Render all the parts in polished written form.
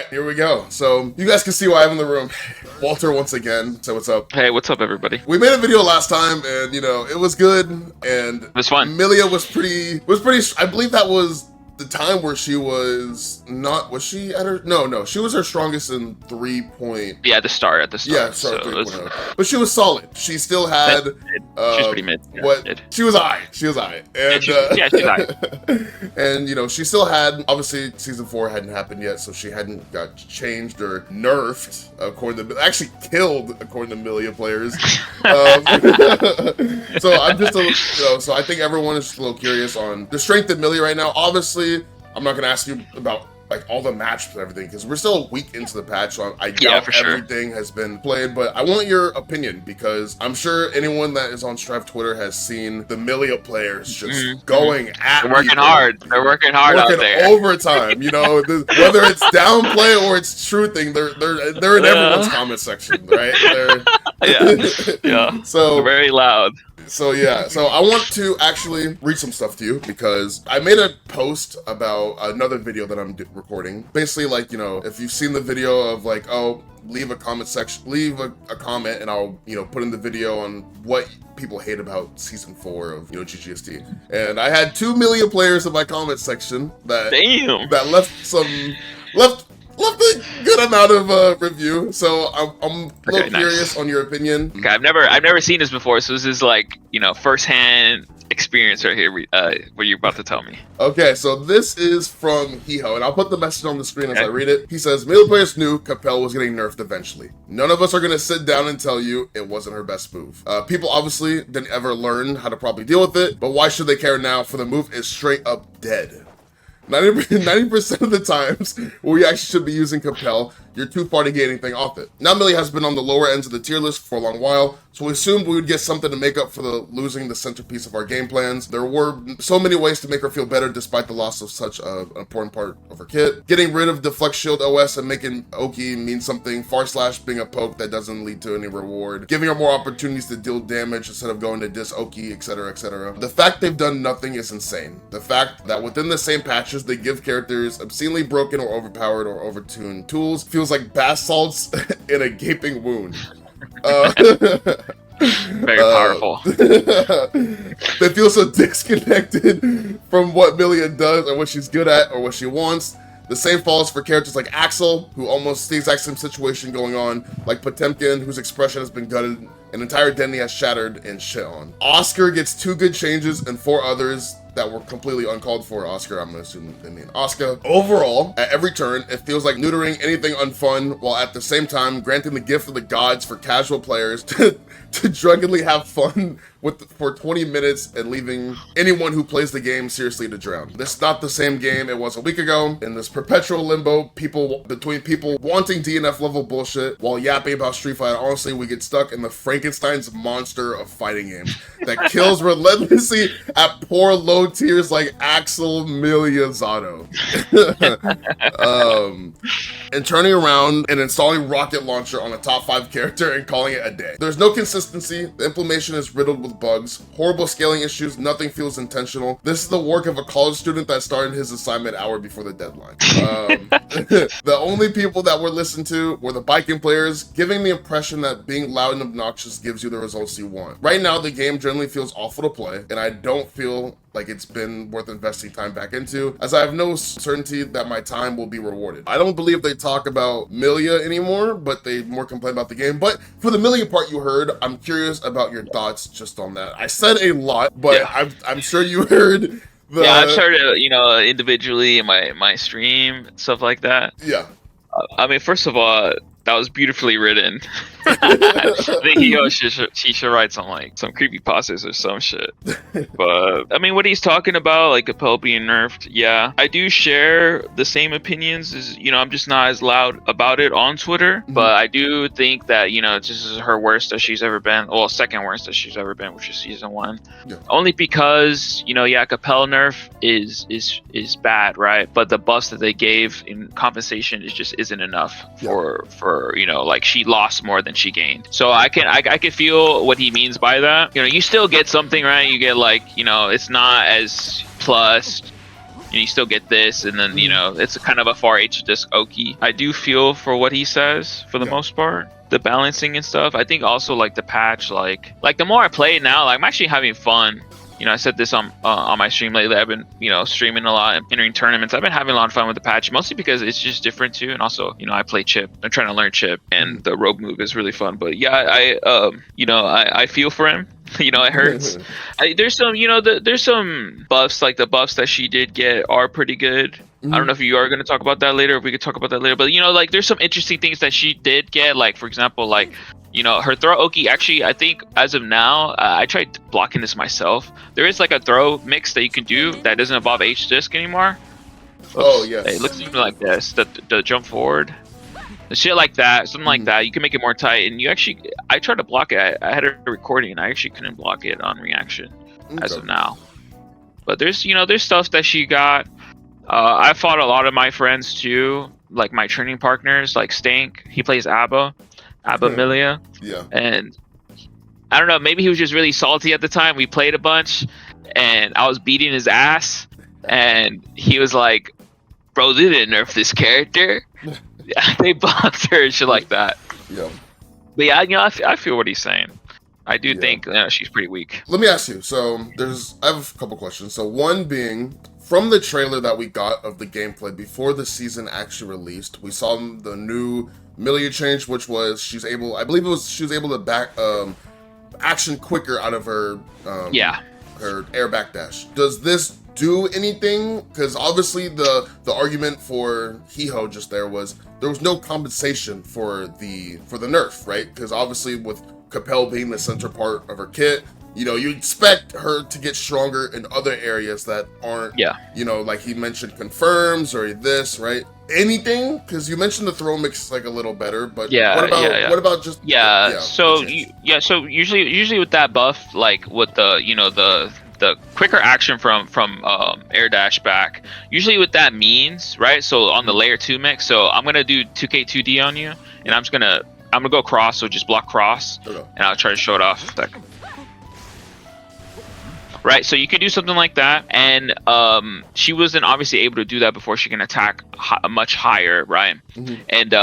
here we go. So you guys can see who I have in the room. Walter once again. So what's up? Hey, what's up, everybody? We made a video last time, and you know it was good, and it was fun. Millia was pretty. I believe that was the time where she was not. Was she at her? No. She was her strongest in 3-point. Yeah, at the start. Yeah, sorry, so 3.0. But she was solid. She still had. She was pretty mid. She was alright. And she's alright. And you know she still had. Obviously, season 4 hadn't happened yet, so she hadn't got changed or nerfed according to. Actually killed according to Millia players. So I'm just so I think everyone is just a little curious on the strength of Millia right now. Obviously, I'm not gonna ask you about like all the matches and everything because we're still a week into the patch, so I doubt everything has been played. But I want your opinion because I'm sure anyone that is on Strive Twitter has seen the Millia players just going at. They're working hard. They're working hard out there. Overtime, you know, whether it's downplay or it's truthing, they're in everyone's comment section, right? Yeah. So they're very loud. So yeah, so I want to actually read some stuff to you because I made a post about another video that I'm recording. Basically, like, you know, if you've seen the video of like, oh, leave a comment section, leave a comment, and I'll, you know, put in the video on what people hate about season 4 of, you know, GGST. And I had 2 million players in my comment section that left a good amount of review, so I'm a little curious on your opinion. Okay, I've never seen this before, so this is like, you know, first-hand experience right here. What you're about to tell me. Okay, so this is from Hiho, and I'll put the message on the screen as I read it. He says, "Millia players knew Kapel was getting nerfed eventually. None of us are gonna sit down and tell you it wasn't her best move. People obviously didn't ever learn how to properly deal with it, but why should they care now? For the move is straight up dead." 90% of the times we actually should be using Kapel, you're too far to get anything off it. Now Millia has been on the lower ends of the tier list for a long while, so we assumed we would get something to make up for losing the centerpiece of our game plans. There were so many ways to make her feel better despite the loss of such an important part of her kit. Getting rid of Deflect Shield OS and making Oki mean something, / being a poke that doesn't lead to any reward. Giving her more opportunities to deal damage instead of going to dis Oki, etc, etc. The fact they've done nothing is insane. The fact that within the same patches they give characters obscenely broken or overpowered or overtuned tools feels like bath salts in a gaping wound. Very powerful. They feel so disconnected from what Millia does or what she's good at or what she wants. The same falls for characters like Axel, who almost the exact same situation going on, like Potemkin, whose expression has been gutted, an entire identity has shattered and shit on. Oscar gets 2 good changes and 4 others that were completely uncalled for. Oscar, I'm gonna assume they mean Oscar. Overall, at every turn, it feels like neutering anything unfun, while at the same time granting the gift of the gods for casual players to drunkenly have fun for 20 minutes and leaving anyone who plays the game seriously to drown. This is not the same game it was a week ago. In this perpetual limbo, between people wanting DNF level bullshit while yapping about Street Fighter, honestly, we get stuck in the Frankenstein's monster of fighting games that kills relentlessly at poor low tiers like Axel, Millia, Zato. And turning around and installing Rocket Launcher on a top 5 character and calling it a day. There's no consistency. The implementation is riddled with bugs, horrible scaling issues, nothing feels intentional. This is the work of a college student that started his assignment hour before the deadline. The only people that were listened to were the biking players, giving the impression that being loud and obnoxious gives you the results you want. Right now, the game generally feels awful to play, and I don't feel like it's been worth investing time back into, as I have no certainty that my time will be rewarded. I don't believe they talk about Millia anymore, but they more complain about the game. But for the Millia part you heard, I'm curious about your thoughts just on that. I said a lot, but yeah. I'm sure you heard I've heard it, you know, individually in my stream, stuff like that. Yeah. I mean, first of all, that was beautifully written. I think she should write some creepypastas or some shit. But I mean, what he's talking about, like Kapel being nerfed, yeah, I do share the same opinions. You know, I'm just not as loud about it on Twitter. Mm-hmm. But I do think that, you know, this is her worst that she's ever been. Well, second worst that she's ever been, which is season 1. Yeah. Only because, you know, yeah, Kapel nerf is bad, right? But the buffs that they gave in compensation just isn't enough for you know, like she lost more than she gained. So I can feel what he means by that. You know, you still get something, right? You get like, you know, it's not as plus you still get this, and then it's a kind of a far H disc Oki. I do feel for what he says for the most part. The balancing and stuff. I think also like the patch, like the more I play it now, like I'm actually having fun. I said this on my stream lately. I've been streaming a lot and entering tournaments. I've been having a lot of fun with the patch, mostly because it's just different too, and also I play chip. I'm trying to learn chip, and the rogue move is really fun. But yeah, I feel for him. It hurts. There's some there's some buffs, like the buffs that she did get are pretty good. I don't know if you are going to talk about that later, if we could talk about that later, but like there's some interesting things that she did get, like for example, like her throw Oki. Actually, I think as of now, I tried blocking this myself. There is like a throw mix that you can do that doesn't involve H disc anymore. Oops. Oh yes, it looks something like this, the jump forward, the shit like that, something like that. You can make it more tight, and I tried to block it. I had a recording, and I actually couldn't block it on reaction as of now. But there's there's stuff that she got. I fought a lot of my friends too, like my training partners, like Stank. He plays Abba Millia. Yeah. And I don't know, maybe he was just really salty at the time. We played a bunch, and I was beating his ass, and he was like, "Bro, they didn't nerf this character. They buffed her," and shit like that. Yeah. But yeah, I feel what he's saying. I do think she's pretty weak. Let me ask you. So I have a couple questions. So one being, from the trailer that we got of the gameplay before the season actually released, we saw the new Millia change, which was she was able to back action quicker out of her her air backdash. Does this do anything? Because obviously the argument for Hiho just there was no compensation for the nerf, right? Because obviously with Kapel being the center part of her kit, you expect her to get stronger in other areas that aren't, like he mentioned, confirms or this, right? Anything? Because you mentioned the throw mix is like a little better, but what about just so usually with that buff, like with the quicker action from air dash back, usually what that means, right? So on the layer 2 mix, so I'm gonna do 2K2D on you, and I'm gonna go cross, so just block cross, and I'll try to show it off. Right, so you could do something like that, and she wasn't obviously able to do that before she can attack much higher, right? And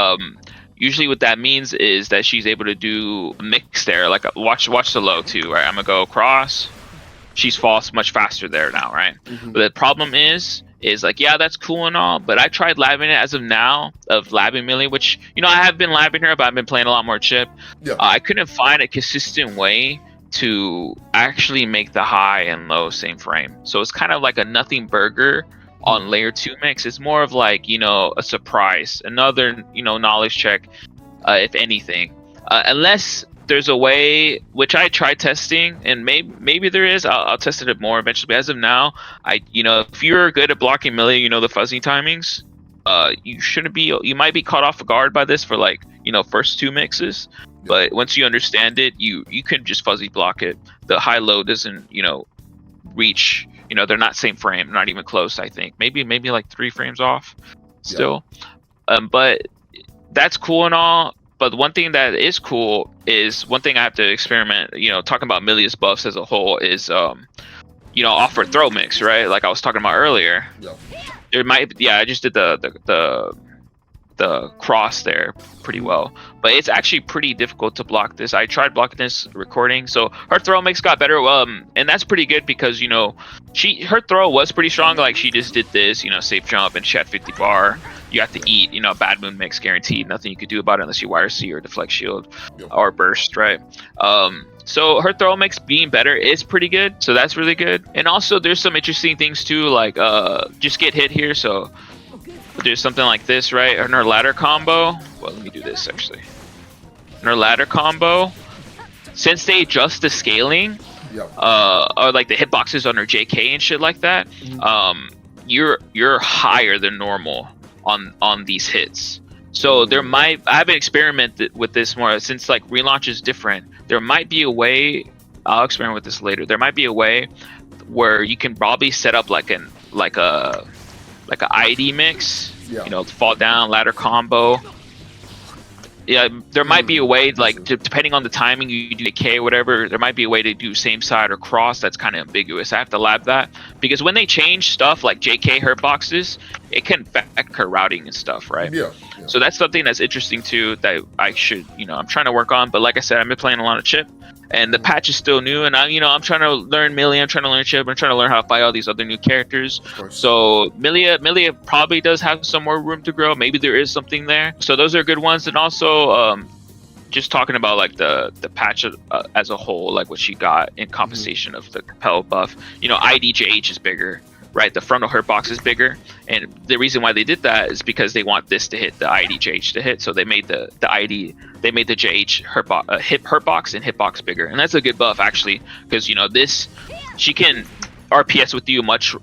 usually what that means is that she's able to do a mix there, like watch the low too, right? I'm gonna go across, she's false much faster there now, right? But the problem is like, yeah, that's cool and all, but I tried labbing it as of now, of labbing Millie, which I have been labbing her, but I've been playing a lot more chip. I couldn't find a consistent way to actually make the high and low same frame. So it's kind of like a nothing burger on layer 2 mix. It's more of like a surprise, another knowledge check, if anything, unless there's a way, which I tried testing, and maybe there is. I'll test it more eventually. But as of now, if you're good at blocking Millia, the fuzzy timings, you might be caught off guard by this for like first 2 mixes. But once you understand it, you can just fuzzy block it. The high low doesn't reach, they're not same frame, not even close. I think maybe like 3 frames off still. But that's cool and all. But one thing that is cool is one thing I have to experiment, talking about Millia's buffs as a whole is, offer throw mix, right? Like I was talking about earlier. There might, I just did the cross there pretty well, but it's actually pretty difficult to block this. I tried blocking this recording, so her throw mix got better, and that's pretty good because her throw was pretty strong. Like she just did this, safe jump, and she had 50 bar. You have to eat, bad moon mix guaranteed. Nothing you could do about it unless you wire C or deflect shield or burst, right? So her throw mix being better is pretty good, so that's really good. And also there's some interesting things too, like just get hit here, so there's something like this, right? And her ladder combo, well, let me do this actually. In her ladder combo, since they adjust the scaling, or like the hitboxes on her JK and shit like that, you're higher than normal on these hits. So I haven't experimented with this more since like relaunch is different. There might be a way, I'll experiment with this later. There might be a way where you can probably set up like a ID mix, fall down ladder combo, Yeah, there might be a way, like depending on the timing you do K or whatever, there might be a way to do same side or cross that's kind of ambiguous. I have to lab that because when they change stuff like JK hurt boxes, it can affect her routing and stuff, right? Yeah. So that's something that's interesting too that I should, I'm trying to work on. But like I said, I've been playing a lot of Chip, and the patch is still new, and I'm trying to learn Millia, I'm trying to learn Chip, I'm trying to learn how to fight all these other new characters. So Millia probably does have some more room to grow. Maybe there is something there. So those are good ones, and also just talking about like the patch as a whole, like what she got in compensation of the Kapel buff. IDJH is bigger, right? The frontal hurt box is bigger, and the reason why they did that is because they want this to hit, the IDJH to hit. So they made the JH hip hurt box and hitbox bigger, and that's a good buff actually, because this she can RPS with you much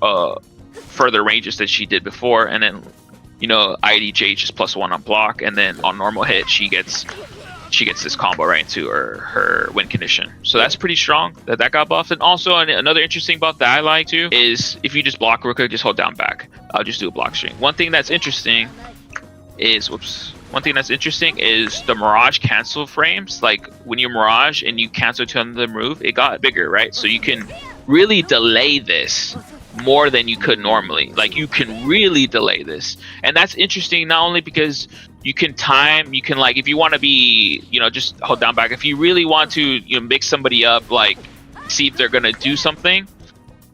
further ranges than she did before, and then IDJH is +1 on block, and then on normal hit she gets this combo right into her win condition. So that's pretty strong that got buffed. And also another interesting buff that I like too is if you just block real quick, just hold down back. I'll just do a block string. One thing that's interesting is the Mirage cancel frames. Like when you Mirage and you cancel to another move, it got bigger, right? So you can really delay this more than you could normally. Like you can really delay this, and that's interesting not only because you can like if you want to be just hold down back, if you really want to mix somebody up, like see if they're gonna do something,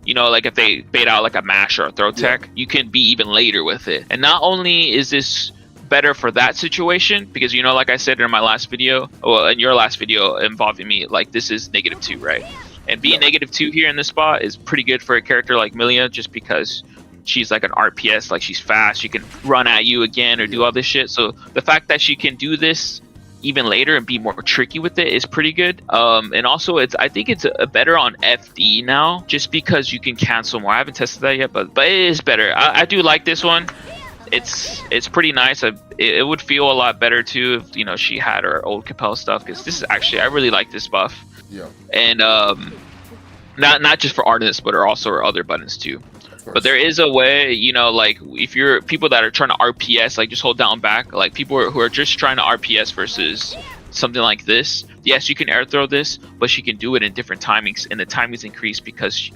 like if they bait out like a mash or a throw tech, you can be even later with it. And not only is this better for that situation, because like I said in my last video, or in your last video involving me, like this is -2, right? And being -2 here in this spot is pretty good for a character like Millia, just because she's like an RPS, like she's fast, she can run at you again or do all this shit. So the fact that she can do this even later and be more tricky with it is pretty good. And also I think it's better on FD now, just because you can cancel more. I haven't tested that yet, but it is better. I do like this one. It's pretty nice. It would feel a lot better too if she had her old Kapel stuff, because this is actually, I really like this buff. Yeah. And not just for Artemis, but also her other buttons too. But there is a way, like if you're people that are trying to RPS, like just hold down back, like people who are just trying to RPS versus something like this. Yes, you can air throw this, but she can do it in different timings, and the timings increase because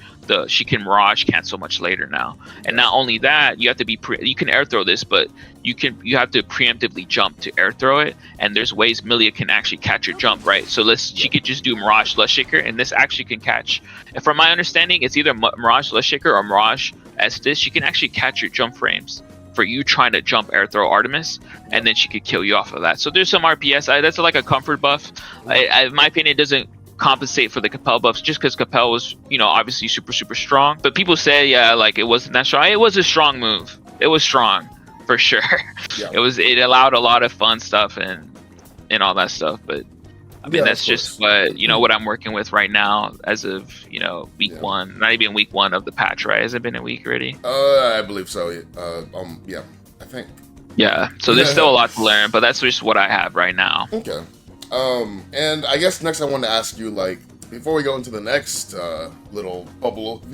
she can Mirage cancel much later now. And not only that, you have to you can air throw this, but you have to preemptively jump to air throw it. And there's ways Millia can actually catch your jump, right? So she could just do Mirage Lust Shaker, and this actually can catch. And from my understanding, it's either Mirage Lust Shaker or Mirage Estes. She can actually catch your jump frames for you trying to jump air throw Artemis, and then she could kill you off of that. So there's some RPS. That's like a comfort buff. In my opinion, it doesn't compensate for the Kapel buffs, just because Kapel was, obviously super strong. But people say, like it wasn't that strong. It was a strong move. It was strong for sure. Yeah. It allowed a lot of fun stuff and all that stuff. But I mean, that's just what I'm working with right now as of week 1, not even week 1 of the patch, right? Has it been a week already? I believe so. Yeah, I think. Yeah, so there's still a lot to learn, but that's just what I have right now. Okay. And I guess next I want to ask you, like, before we go into the next little bubble,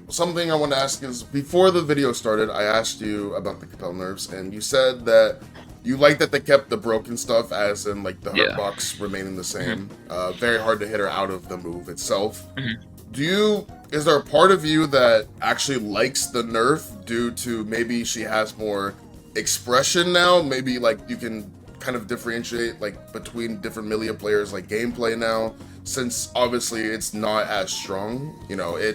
something I want to ask is, before the video started, I asked you about the Kapel nerfs, and you said that you like that they kept the broken stuff, as in like the hurt box remaining the same. Very hard to hit her out of the move itself. Is there a part of you that actually likes the nerf due to maybe she has more expression now? Maybe like you can kind of differentiate like between different Millia players, like gameplay now, since obviously it's not as strong.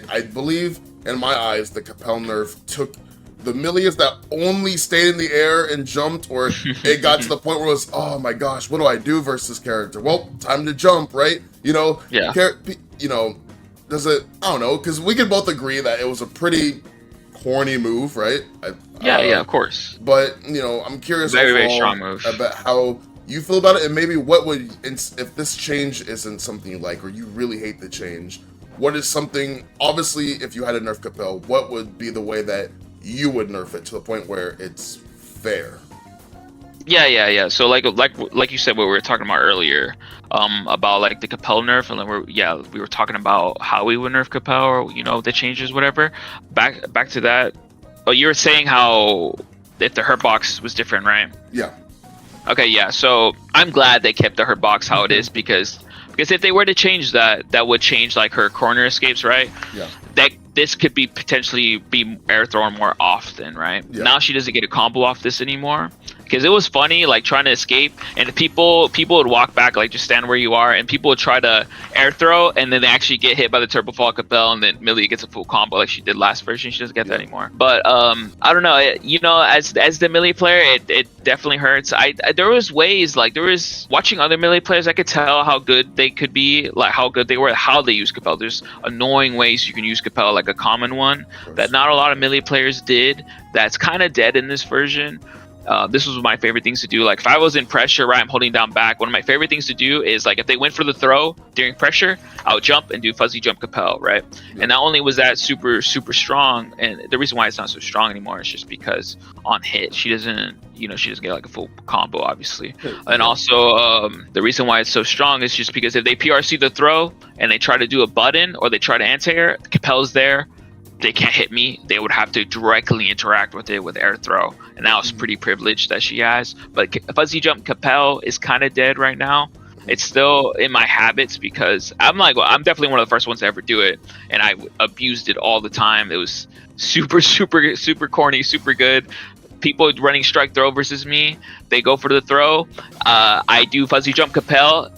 I believe in my eyes the Kapel nerf took the Millias that only stayed in the air and jumped, or it got to the point where it was, oh my gosh, what do I do versus this character? Well, time to jump, right? Does it, I don't know, because we can both agree that it was a pretty corny move, right? Yeah, of course. But, I'm curious very strong move about how you feel about it, and maybe what would, if this change isn't something you like, or you really hate the change, what is something, obviously, if you had a nerf Kapel, what would be the way that you would nerf it to the point where it's fair? Yeah. So like you said, what we were talking about earlier, about like the Kapel nerf, and we were talking about how we would nerf Kapel, or the changes, whatever. Back to that. Oh, you were saying how if the hurt box was different, right? Yeah. Okay, yeah. So I'm glad they kept her box how it is because if they were to change that, that would change like her corner escapes, right? Yeah. That this could be potentially be air thrown more often, right? Yeah. Now she doesn't get a combo off this anymore because it was funny like trying to escape and people would walk back, like just stand where you are, and people would try to air throw and then they actually get hit by the turbo fall Kapel, and then Millia gets a full combo like she did last version. She doesn't get that anymore. But I don't know, you know, as the Millia player, it definitely hurts. I there was ways, like there was watching other Millia players, I could tell how good they could be, like how good they were, how they use Kapel. There's annoying ways you can use Kapel, like a common one that not a lot of Millia players did, that's kind of dead in this version. This was my favorite things to do. Like if I was in pressure, right, I'm holding down back, one of my favorite things to do is like if they went for the throw during pressure, I would jump and do fuzzy jump Kapel, right? And not only was that super strong, and the reason why it's not so strong anymore is just because on hit she doesn't get like a full combo, obviously. And also the reason why it's so strong is just because if they PRC the throw and they try to do a button or they try to anti-air, Kapel's there, they can't hit me. They would have to directly interact with it with air throw, and that was pretty privileged that she has. But fuzzy jump Kapel is kind of dead right now. It's still in my habits because I'm definitely one of the first ones to ever do it, and I abused it all the time. It was super corny, super good. People running strike throw versus me, they go for the throw. I do fuzzy jump Kapel.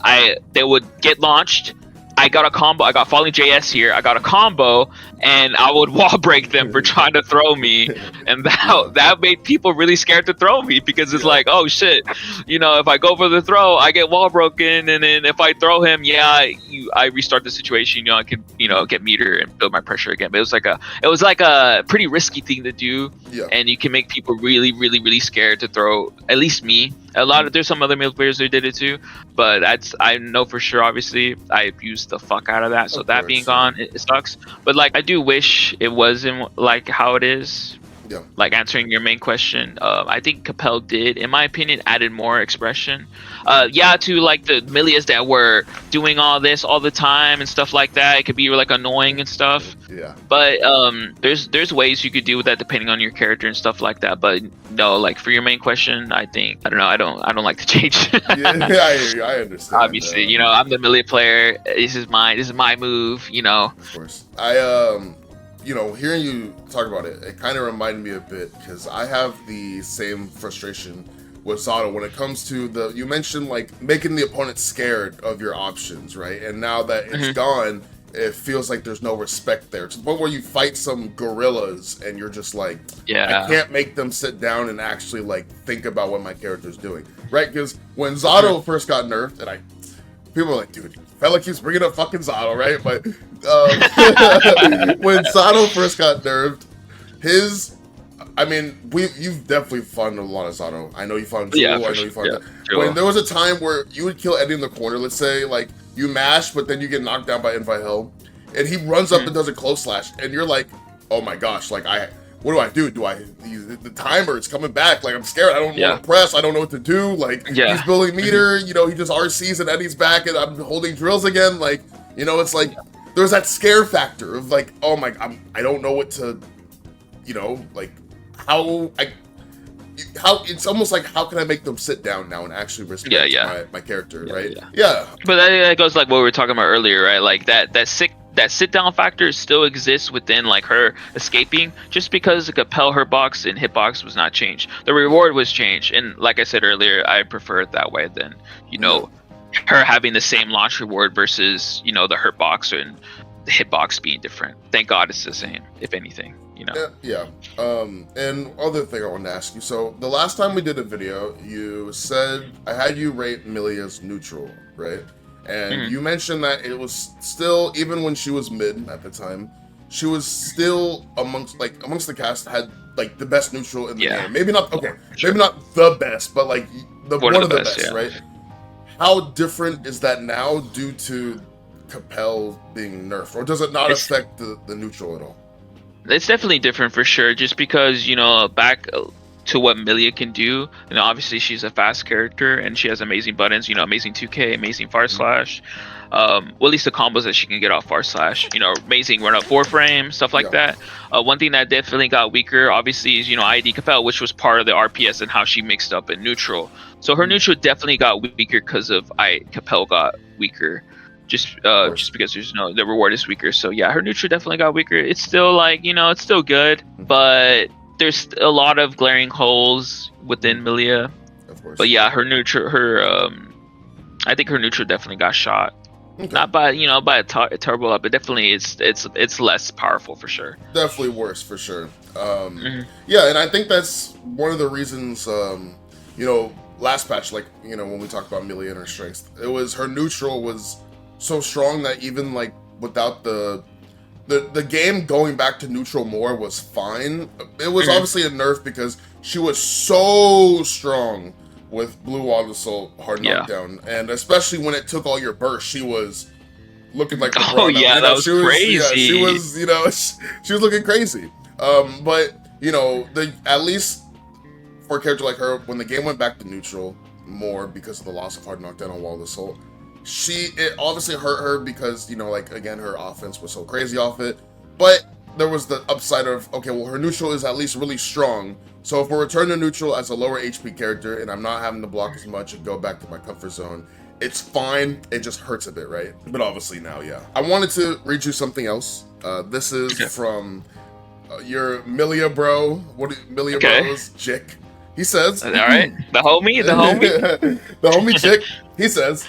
They would get launched. I got a combo. I got falling JS here. I got a combo, and I would wall break them for trying to throw me, and that made people really scared to throw me because it's like, oh shit, you know, if I go for the throw, I get wall broken, and then if I throw him, I restart the situation. You know, I can get meter and build my pressure again. But it was like a pretty risky thing to do, and you can make people really scared to throw. At least me. There's some other male players who did it too, but I know for sure. Obviously, I abused the fuck out of that. So that being gone, it sucks. But like, I do wish it wasn't like how it is. Yeah. Like answering your main question, I think Kapel did, in my opinion, added more expression. To like the Millias that were doing all this all the time and stuff like that. It could be like annoying and stuff. Yeah. But there's ways you could deal with that depending on your character and stuff like that. But no, like for your main question, I don't like to change. I hear you. I understand. Obviously, you know, I'm the Millia player. This is my move. You know. Of course. Hearing you talk about it, it kind of reminded me a bit because I have the same frustration with Zato when it comes to you mentioned like making the opponent scared of your options, right? And now that it's gone, it feels like there's no respect there to the point where you fight some gorillas and you're just like, I can't make them sit down and actually like think about what my character's doing, right? Because when Zato first got nerfed, and people were like, dude, fella keeps bringing up fucking Zato, right? But when Zato first got nerfed, you've definitely fought a lot of Zato. I know you fought Jewel, I know you fought that. When there was a time where you would kill Eddie in the corner, let's say, like, you mash, but then you get knocked down by Invite Hell, and he runs up and does a close slash, and you're like, oh my gosh, like, what do? The timer, it's coming back, like, I'm scared, I don't know what to press, I don't know what to do, like, he's building meter, he just RCs and Eddie's back, and I'm holding drills again, like, it's like, there's that scare factor of like, oh my, I don't know what to, like, how it's almost like, how can I make them sit down now and actually respect my character, right? Yeah. But that goes like what we were talking about earlier, right? Like that sit down factor still exists within like her escaping, just because the Kapel, her box and hitbox was not changed. The reward was changed, and like I said earlier, I prefer it that way than her having the same launch reward versus the hurt box and the hitbox being different. Thank God it's the same, if anything. And other thing I wanted to ask you. So the last time we did a video, you said I had you rate Millia's neutral, right? And you mentioned that it was still, even when she was mid at the time, she was still amongst the cast had like the best neutral in the game. Maybe not maybe not the best, but like one of the best, right? How different is that now due to Kapel being nerfed, or does it not affect the neutral at all? It's definitely different for sure, just because back to what Millia can do. And obviously she's a fast character and she has amazing buttons, amazing 2K, amazing far slash. Well, at least the combos that she can get off far slash, amazing run up 4 frame, stuff like that. One thing that definitely got weaker, obviously, is, ID Kapel, which was part of the RPS and how she mixed up in neutral. So her neutral definitely got weaker because of Kapel got weaker. Just because the reward is weaker. So yeah, her neutral definitely got weaker. It's still it's still good, but there's a lot of glaring holes within Millia. Of course. But yeah, her neutral, I think her neutral definitely got shot. Okay. Not by by a turbo up, but definitely it's less powerful for sure. Definitely worse for sure. Yeah, and I think that's one of the reasons. Last patch, when we talked about Millia and her strengths, it was her neutral was so strong that even without the game going back to neutral more was fine. It was obviously a nerf because she was so strong with Blue Wall Assault, hard knockdown, and especially when it took all your burst, she was looking like LeBron. Oh yeah, that was crazy. Yeah, she was, she was looking crazy. But at least for a character like her, when the game went back to neutral more because of the loss of hard knockdown on Wall Assault, it obviously hurt her because again, her offense was so crazy off it. But there was the upside of, okay, well, her neutral is at least really strong. So if we return to neutral as a lower HP character and I'm not having to block as much and go back to my comfort zone, it's fine. It just hurts a bit, right? But obviously now, yeah. I wanted to read you something else. This is from your Millia bro. Millia bro's Jick. He says, all right, the homie. The homie Jick. He says,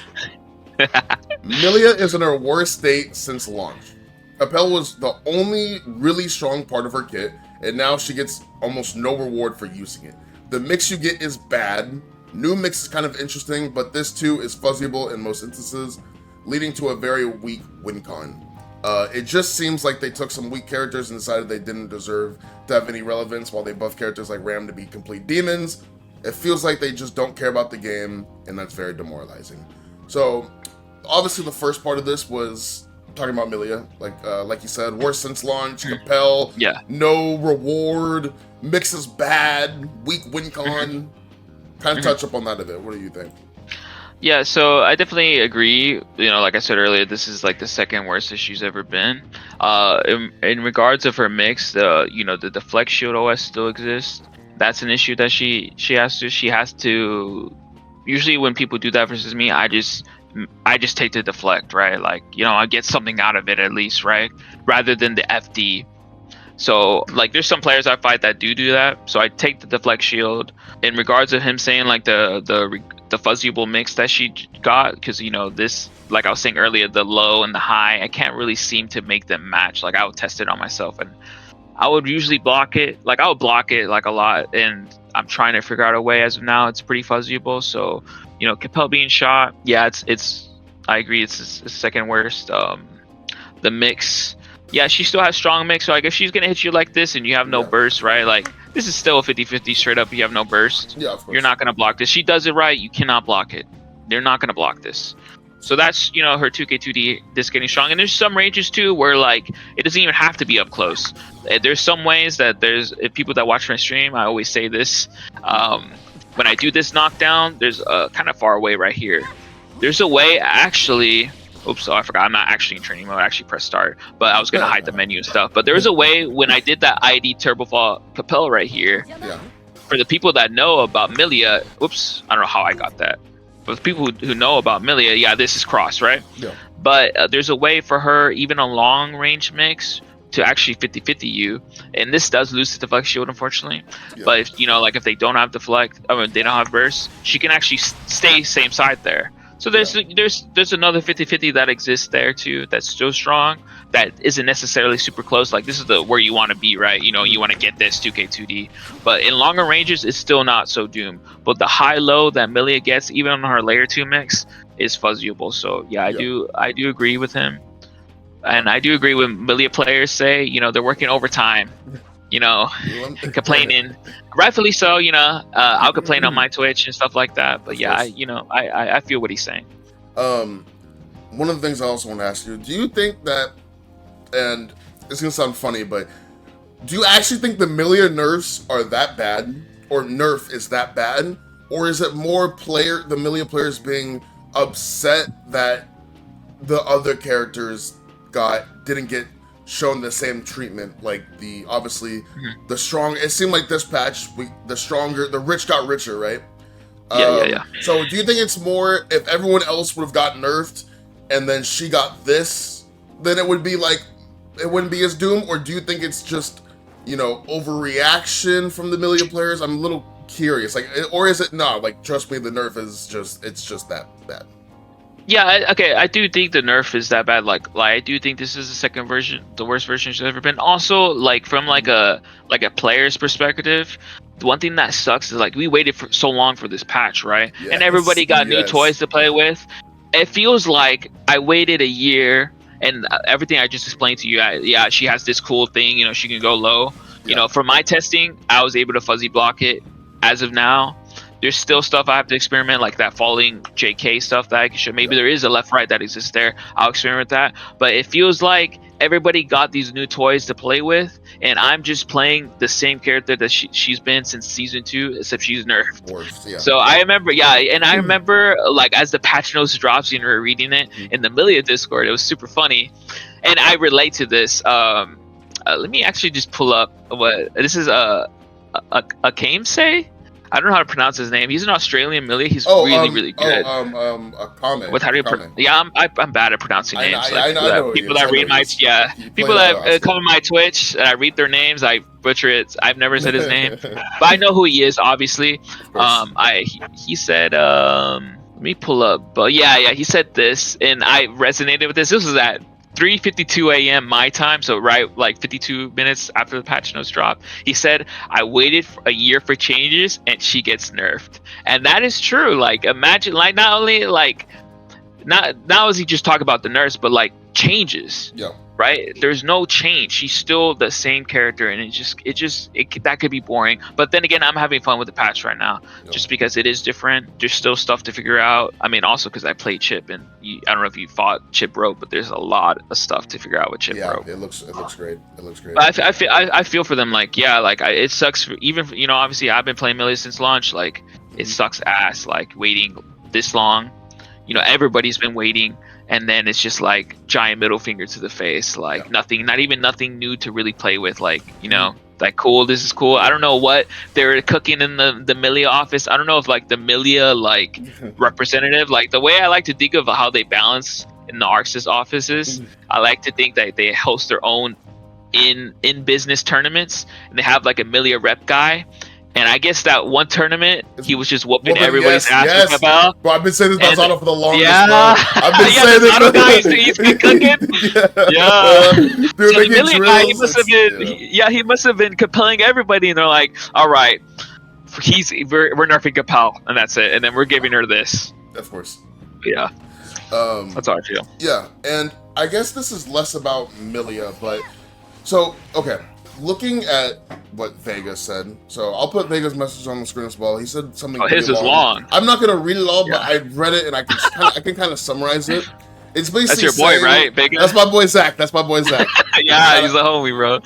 Millia is in her worst state since launch. Kapel was the only really strong part of her kit, and now she gets almost no reward for using it. The mix you get is bad. New mix is kind of interesting, but this too is fuzzyable in most instances, leading to a very weak win con. It just seems like they took some weak characters and decided they didn't deserve to have any relevance while they buff characters like Ram to be complete demons. It feels like they just don't care about the game, and that's very demoralizing. So, obviously the first part of this was talking about Millia, like you said, worse since launch, Kapel, no reward, mix is bad, weak win con. Kind of touch up on that a bit. What do you think? Yeah, so I definitely agree. Like I said earlier, this is the second worst that she's ever been. In regards of her mix, the deflect shield OS still exists. That's an issue that she has to. Usually when people do that versus me, I just take the deflect, right? I get something out of it at least, right? Rather than the FD. So there's some players I fight that do that. So I take the deflect shield. In regards of him saying the fuzzyable mix that she got, because this, like I was saying earlier, the low and the high, I can't really seem to make them match. I would test it on myself, and I would usually block it. I would block it a lot, and I'm trying to figure out a way. As of now, it's pretty fuzzyable. So Kapel being shot, yeah, it's I agree, it's the second worst. The mix, yeah, she still has strong mix. So if she's gonna hit you like this and you have no burst, right? This is still a 50-50 straight up. You have no burst. Yeah, of course. You're not gonna block this. She does it right. You cannot block it. They're not gonna block this. So that's her 2K2D this getting strong. And there's some ranges too where it doesn't even have to be up close. There's some ways that if people that watch my stream, I always say this. When I do this knockdown, there's a kind of far away right here. There's a way actually. Oops, I forgot. I'm not actually in training mode. I actually press start, but I was gonna hide the menu and stuff. But there was a way when I did that ID Turbofall Kapel right here. Yeah. For the people that know about Millia, whoops, I don't know how I got that. But the people who know about Millia, yeah, this is cross, right? Yeah. But there's a way for her, even a long range mix, to actually 50-50 you, and this does lose the deflect shield, unfortunately. Yeah. But if they don't have deflect, they don't have burst, she can actually stay same side there. So there's another 50-50 that exists there too. That's still strong. That isn't necessarily super close. This is where you want to be, right? You want to get this 2K2D. But in longer ranges, it's still not so doomed. But the high-low that Millia gets, even on her layer 2 mix, is fuzzyable. So yeah, I do agree with him, and I do agree when Millia players say they're working overtime. Complaining, rightfully so. I'll complain on my Twitch and stuff like that. But yeah, I feel what he's saying. One of the things I also want to ask you: do you think that, and it's gonna sound funny, but do you actually think the Millia nerfs are that bad or nerf is that bad, or is it more the Millia players being upset that the other characters didn't get shown the same treatment? Like the strong. It seemed like this patch, the rich got richer, right? Yeah. So do you think it's more if everyone else would have got nerfed and then she got this, then it would be like it wouldn't be as doom, or do you think it's just overreaction from the Millia players? I'm a little curious, or is it not? Like, trust me, the nerf is just that bad. Yeah, okay, I do think the nerf is that bad. Like I do think this is the second version, the worst version it's ever been. Also, like from like a player's perspective, the one thing that sucks is like we waited for so long for this patch, right? Yes, and everybody got new toys to play with. It feels like I waited a year, and everything I just explained to you, she has this cool thing, she can go low. For my testing, I was able to fuzzy block it. As of now, there's still stuff I have to experiment, like that falling JK stuff that I can show. Maybe there is a left-right that exists there. I'll experiment with that. But it feels like everybody got these new toys to play with, and I'm just playing the same character that she's been since season 2, except she's nerfed. Worse, yeah. So I remember, and I remember like as the patch notes drops, we were reading it in the Millia Discord. It was super funny, and I relate to this. Let me actually just pull up what this is. A Kamesay? I don't know how to pronounce his name. He's an Australian Millia. He's really good. A comment. With how do you yeah, I'm bad at pronouncing names. I know people that read my people that come on my Twitch and I read their names, I butcher it. I've never said his name, but I know who he is. Obviously, he said. Let me pull up. But yeah, he said this, and I resonated with this. This was at 3:52 a.m. my time, so right like 52 minutes after the patch notes drop. He said, I waited for a year for changes and she gets nerfed. And that is true. Like, imagine, like, not only like not was he just talk about the nerfs, but like changes. Yeah. Right? There's no change. She's still the same character, and that could be boring. But then again, I'm having fun with the patch right now, just because it is different. There's still stuff to figure out. I mean, also because I played Chip, and I don't know if you fought Chip Rope, but there's a lot of stuff to figure out with Chip Rope. It looks great. It looks great. But I feel for them. Like, it sucks. Even obviously, I've been playing Millia since launch. Like, it sucks ass. Like waiting this long. Everybody's been waiting. And then it's just like giant middle finger to the face, like nothing, not even nothing new to really play with. Like, like cool, this is cool. I don't know what they're cooking in the Millia office. I don't know if like the Millia like representative, like the way I like to think of how they balance in the Arxis offices. I like to think that they host their own in business tournaments, and they have like a Millia rep guy. And I guess that one tournament, he was just whooping everybody's ass with Kapel. Bro, I've been saying this about Zotto for the longest, bro. I've been saying this. Zotto guy, he's been cooking. Dude, so the Millia guy, he must have been compelling everybody, and they're like, all right, we're nerfing Kapel, and that's it. And then we're giving her this. Of course. Yeah. That's how I feel. Yeah, and I guess this is less about Millia, but... So, okay. Looking at what Vega said, so I'll put Vega's message on the screen as well. He said something. Oh, his is long. I'm not gonna read it all, but I read it and I can kind of summarize it. It's basically that's your boy, right, Vega? That's my boy Zach. That's my boy Zach. Yeah, he's a homie, bro.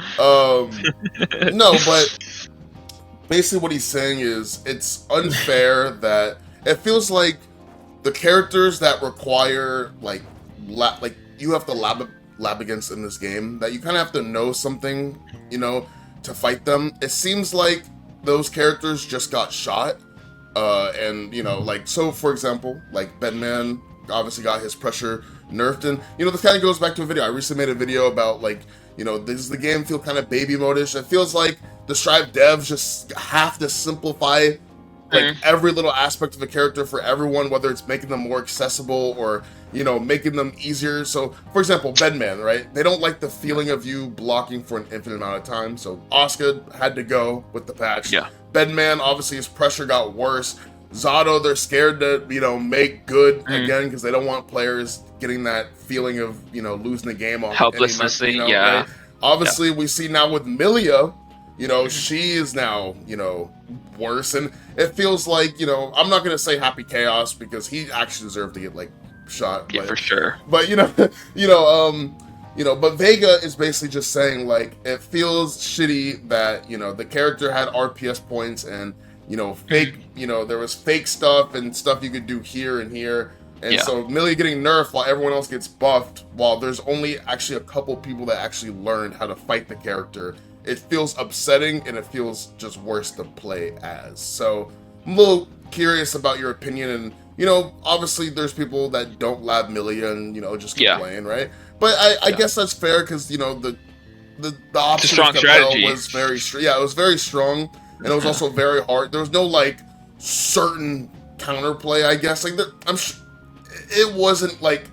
No, but basically what he's saying is it's unfair that it feels like the characters that require like you have to lab against in this game, that you kind of have to know something, to fight them. It seems like those characters just got shot, and so for example, like Bedman obviously got his pressure nerfed, and this kind of goes back to a video I recently made a video about, like, does the game feel kind of baby mode-ish? It feels like the Strive devs just have to simplify like every little aspect of a character for everyone, whether it's making them more accessible or making them easier. So for example, Bedman, right, they don't like the feeling of you blocking for an infinite amount of time, so Oscar had to go with the patch. Bedman, obviously his pressure got worse. Zotto, they're scared to make good again, because they don't want players getting that feeling of losing the game on helplessness. Right? Obviously we see now with Millia, she is now worse, and it feels like I'm not gonna say Happy Chaos because he actually deserved to get like shot. Yeah, for sure. But but Vega is basically just saying like it feels shitty that the character had RPS points and fake, there was fake stuff and stuff you could do here and here. And Yeah. so Millia getting nerfed while everyone else gets buffed, while there's only actually a couple people that actually learned how to fight the character, it feels upsetting and it feels just worse to play as. So I'm a little curious about your opinion, and obviously there's people that don't lab Millia and just keep playing, right? But I guess that's fair because the option of Kapel was very it was very strong, and it was also very hard. There was no like certain counterplay, I guess. Like it wasn't like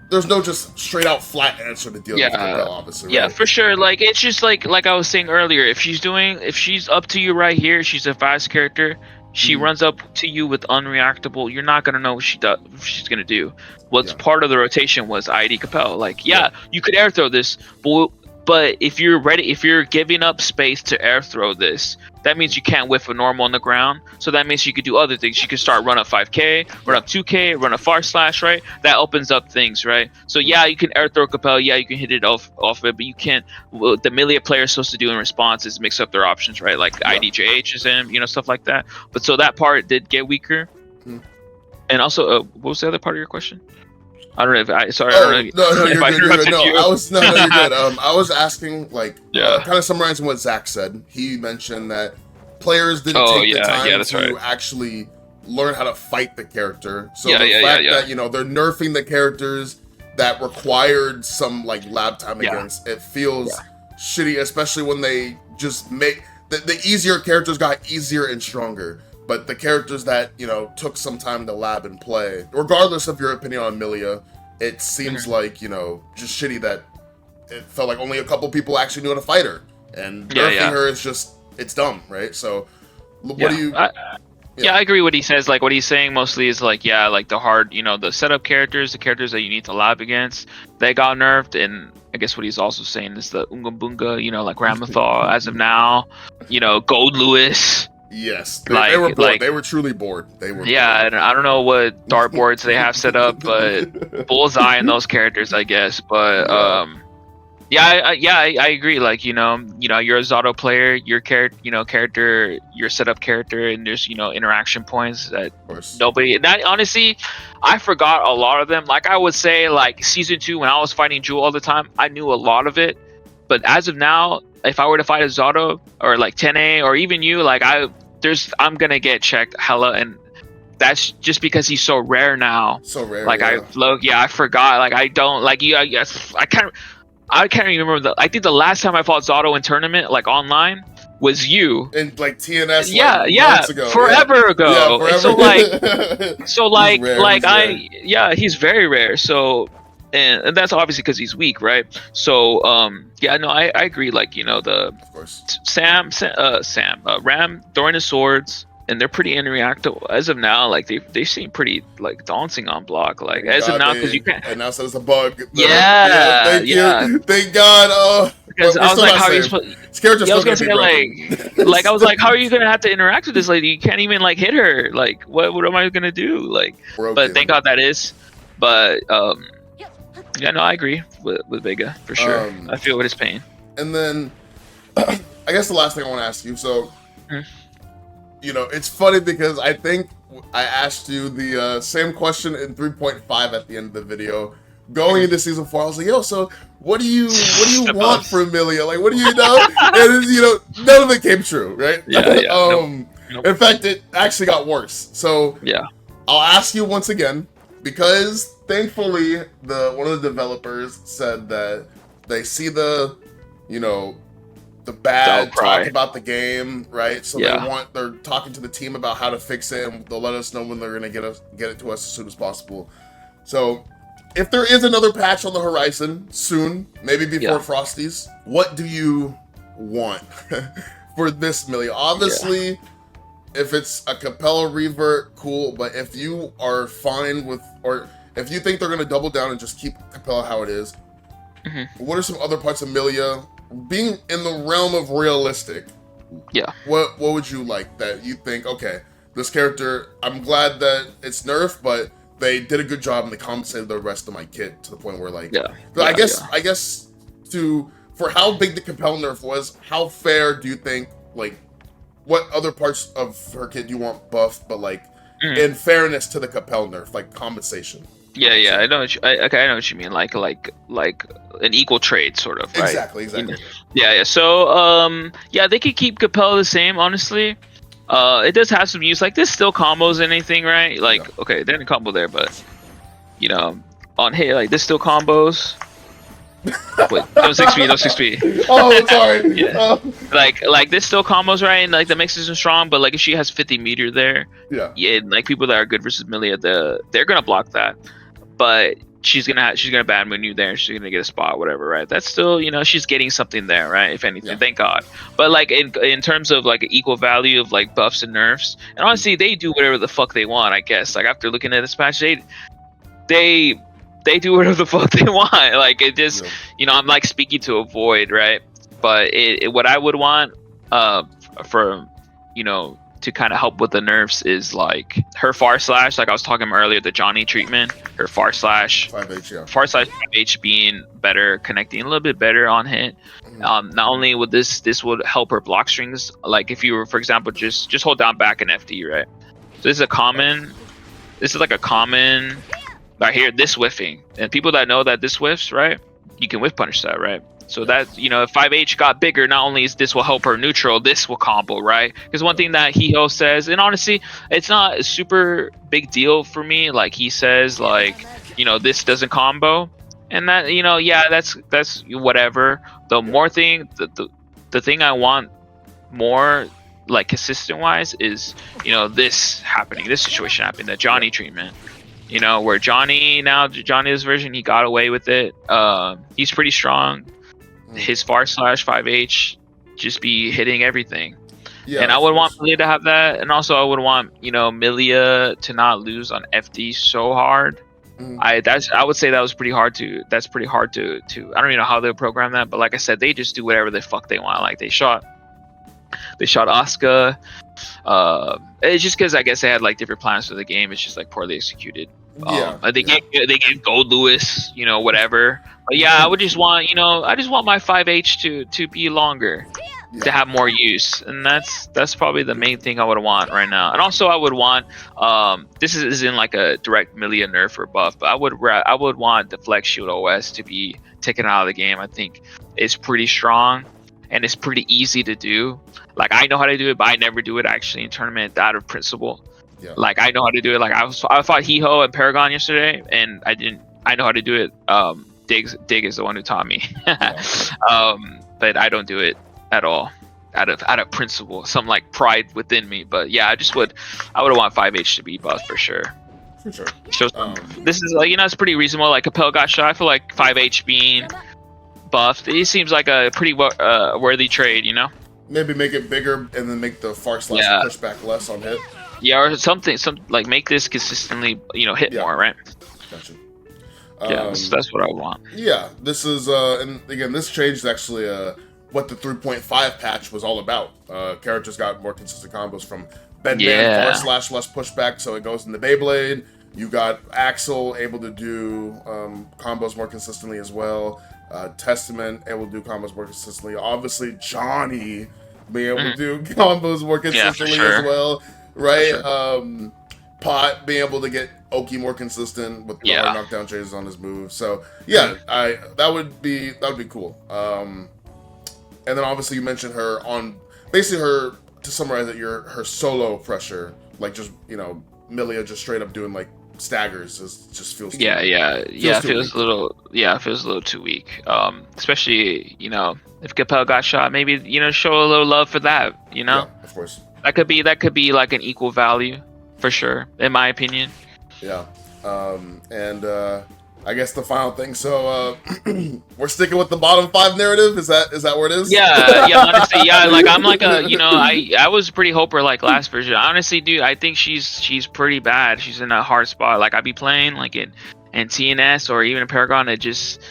there's no just straight out flat answer to deal with Kapel, obviously. Right? Yeah, for sure. Like it's just like I was saying earlier, if she's up to you right here, she's a fast character. She runs up to you with unreactable. You're not gonna know what she's gonna do. What's part of the rotation was ID Kapel. Like, you could air throw this, but if you're giving up space to air throw this, that means you can't whiff a normal on the ground. So that means you could do other things. You could start run up 5K, run up 2K, run a far slash, right? That opens up things, right? So you can air throw Kapel. You can hit it off it, but you can't. What the Millia player is supposed to do in response is mix up their options, right? Like IDJH is in, stuff like that. But so that part did get weaker. And also, what was the other part of your question? I don't know if I. Sorry, I don't know. No, you're good. No, you're good. I was asking, kind of summarizing what Zach said. He mentioned that players didn't take the time to actually learn how to fight the character. So the fact that they're nerfing the characters that required some lab time against, it feels shitty, especially when they just make the easier characters got easier and stronger. But the characters that, took some time to lab and play, regardless of your opinion on Millia, it seems like, just shitty that it felt like only a couple people actually knew how to fight her. And nerfing her is just, it's dumb, right? So, what do you... I agree what he says. Like, what he's saying mostly is the hard, the setup characters, the characters that you need to lab against, they got nerfed. And I guess what he's also saying is the Unga Bunga, like Ramathal as of now, Gold Lewis... Yes, they were bored. They were truly bored. They were. Yeah, and I don't know what dartboards they have set up, but bullseye in those characters, I guess. But I agree. Like you're a Zato player. Your character, your setup character, and there's interaction points that nobody. That honestly, I forgot a lot of them. Like I would say, season 2 when I was fighting Jewel all the time, I knew a lot of it. But as of now, if I were to fight a Zato or 10A or even you, I'm gonna get checked hella, and that's just because he's so rare now. So rare. I forgot. I don't I can't remember I think the last time I fought Zato in tournament online was you in TNS. Months ago. Forever ago. Yeah, forever. He's very rare. So. And that's obviously because he's weak, right? So, I agree. Of course, Ram throwing his swords, and they're pretty interactive as of now. They seem pretty daunting on block. As of now, because you can't. And now says a bug. Thank you. Thank God. Because I was like, how are you supposed? I was gonna say I was like, how are you gonna have to interact with this lady? You can't even hit her. What am I gonna do? But thank God that is. But I agree with Vega for sure. I feel what his pain. And then, I guess the last thing I want to ask you. So, it's funny because I think I asked you the same question in 3.5 at the end of the video. Going into season 4, I was like, "Yo, so what do you want from Millia? What do you know?" And none of it came true, right? Nope. In fact, it actually got worse. So I'll ask you once again. Because thankfully, one of the developers said that they see the bad talk about the game, right? So they're talking to the team about how to fix it, and they'll let us know when they're gonna get it to us as soon as possible. So, if there is another patch on the horizon soon, maybe before Frosty's, what do you want for this Millia? Obviously. If it's a Kapel revert, cool. But if you are fine with, or if you think they're going to double down and just keep Kapel how it is, what are some other parts of Millia being in the realm of realistic? Yeah. What would you like that you think, okay, this character, I'm glad that it's nerfed, but they did a good job and they compensated the rest of my kit to the point where I guess for how big the Kapel nerf was, how fair do you think what other parts of her kit you want buffed, but like Mhm. in fairness to the Kapel nerf, like compensation. Yeah, I know. Okay, I know what you mean. Like an equal trade, sort of, right? Exactly. Yeah. So, yeah, they could keep Capella the same. Honestly, it does have some use. Like, this still combos anything, right? Like, Yeah. okay, they didn't combo there, but on hit, like this still combos. Wait, don't 6 speed, don't 6 speed. Oh, sorry. Yeah. Like this still combos, right? And like the mix isn't strong, but like if she has 50 meter there, Yeah. like people that are good versus Millia, they're gonna block that. But she's gonna bad moon you there. She's gonna get a spot, whatever, right? That's still, she's getting something there, right? If anything, Yeah. thank God. But like in terms of like equal value of like buffs and nerfs, and honestly, they do whatever the fuck they want, I guess. Like after looking at this match, they do whatever the fuck they want. Like it just, I'm like speaking to a void, right? But what I would want, for, to kind of help with the nerfs is like her far slash, like I was talking about earlier, the Johnny treatment, her far slash 5H, yeah. far slash 5H being better, connecting a little bit better on hit. Not only would this would help her block strings, like if you were, for example, just hold down back in FD, right? So this is like a common right here, this whiffing, and people that know that this whiffs, right, you can whiff punish that, right? So that, if 5H got bigger, not only is this will help her neutral, this will combo, right? Because one thing that Hiho says, and honestly, it's not a super big deal for me. Like he says, like, this doesn't combo, and that, yeah, that's whatever. The more thing, the thing I want more, like consistent wise, is this situation happening, the Johnny treatment. Where Johnny this version, he got away with it. He's pretty strong. His far slash 5H just be hitting everything. Yeah, and I would want Millia to have that, and also I would want Millia to not lose on FD so hard. I would say that was pretty hard to. That's pretty hard to. I don't even know how they'll program that, but like I said, they just do whatever the fuck they want. Like they shot Asuka. It's just because I guess they had like different plans for the game. It's just like poorly executed. They gave Gold Lewis, whatever. But yeah, I would just want, I just want my 5H to be longer, to have more use, and that's probably the main thing I would want right now. And also I would want, this isn't like a direct Millia nerf or buff, but I would want the Flex Shield OS to be taken out of the game. I think it's pretty strong and it's pretty easy to do. Like I know how to do it, but I never do it actually in tournament out of principle. Yeah. Like I know how to do it. Like I fought Hiho and Paragon yesterday, and I know how to do it. Dig is the one who taught me. But I don't do it at all out of principle, some like pride within me. But yeah, I would want 5H to be buffed for sure. For sure. So this is like, it's pretty reasonable. Like Kapel got shot. I feel like 5H being buffed, it seems like a pretty worthy trade. Maybe make it bigger and then make the far slash pushback less on hit. Yeah, or something, like make this consistently, hit more, right? Gotcha. Yeah, that's what I want. Yeah, this is, and again, this change is actually what the 3.5 patch was all about. Characters got more consistent combos from Bedman, far slash less pushback, so it goes in the Beyblade. You got Axel able to do combos more consistently as well. Testament able to do combos more consistently. Obviously, Johnny being able to do combos more consistently as well, right? Sure. Pot being able to get Oki more consistent with the hard knockdown chases on his move. So that would be cool. And then obviously you mentioned her on basically her, to summarize it, her solo pressure, like just Millia just straight up doing like staggers just feels too it feels a little too weak. Especially if Kapel got shot, maybe show a little love for that. Yeah, of course. That could be like an equal value for sure, in my opinion. Yeah. And I guess the final thing. So we're sticking with the bottom 5 narrative. Is that where it is? Yeah. Honestly, yeah. Like I'm like I was a pretty hoper like last version. Honestly, dude, I think she's pretty bad. She's in a hard spot. Like I'd be playing like in TNS or even in Paragon. It just,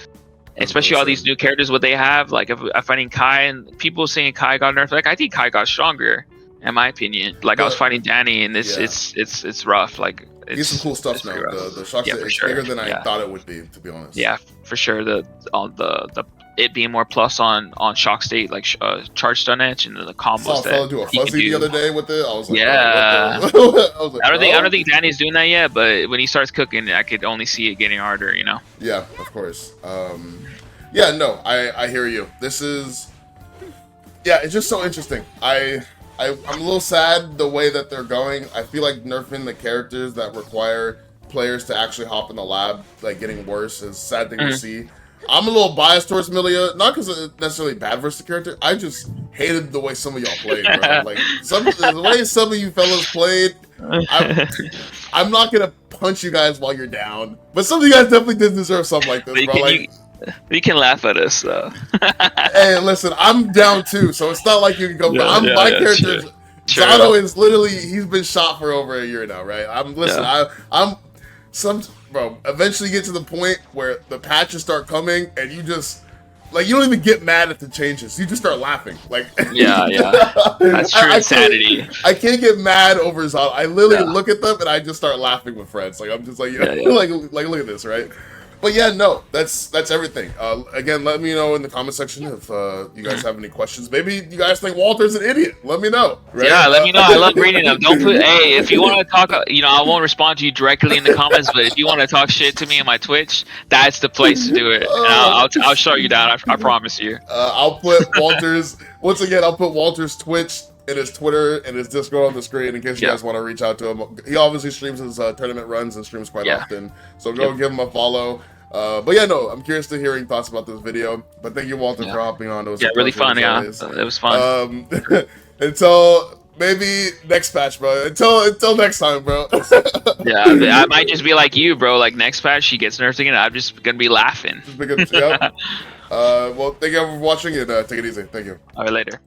especially all these new characters, what they have. Like if I'm fighting Kai, and people saying Kai got nerfed. Like I think Kai got stronger, in my opinion. Like I was fighting Danny, and it's rough. Like it's some cool stuff now. The shock is bigger than I thought it would be, to be honest. Yeah, for sure. The it being more plus on shock state, like charge stun edge, and then the I saw combos a fella that do a he can fuzzy the do. other day with it. I was like, Yeah. bro, what the? I was like, I don't think Danny's doing that yet, but when he starts cooking, I could only see it getting harder. You know. Yeah, of course. Yeah, no, I hear you. This is, yeah, it's just so interesting. I'm a little sad the way that they're going. I feel like nerfing the characters that require players to actually hop in the lab, like, getting worse, is a sad thing to see. I'm a little biased towards Millia, not because it's necessarily bad versus the character. I just hated the way some of y'all played, bro. Like, the way some of you fellas played, I'm not gonna punch you guys while you're down, but some of you guys definitely did deserve something like this, bro. Like, you can laugh at us, though. hey, listen, I'm down too, so it's not like you can go. My character, Zato, is literally, he's been shot for over a year now, right? Bro, eventually you get to the point where the patches start coming and you just, like, you don't even get mad at the changes. You just start laughing. Like, yeah. That's true insanity. I can't get mad over Zato. I literally look at them and I just start laughing with friends. Like, I'm just like, like, look at this, right? But yeah, no, that's everything. Again, let me know in the comment section if you guys have any questions. Maybe you guys think Walter's an idiot. Let me know. Right? Yeah, let me know. I love reading them. Don't put. Hey, if you want to talk, I won't respond to you directly in the comments. But if you want to talk shit to me on my Twitch, that's the place to do it. And I'll shut you down. I promise you. I'll put Walter's once again. I'll put Walter's Twitch and his Twitter and his Discord on the screen in case you guys want to reach out to him. He obviously streams his tournament runs and streams quite often, so go give him a follow. But yeah, no, I'm curious to hear your thoughts about this video. But thank you, Walter, for hopping on. It was really fun. Yeah, it was fun. Until maybe next patch, bro. Until next time, bro. Yeah, I might just be like you, bro. Like next patch, she gets nerfed again. I'm just gonna be laughing. Well, thank you for watching and take it easy. Thank you. All right, later.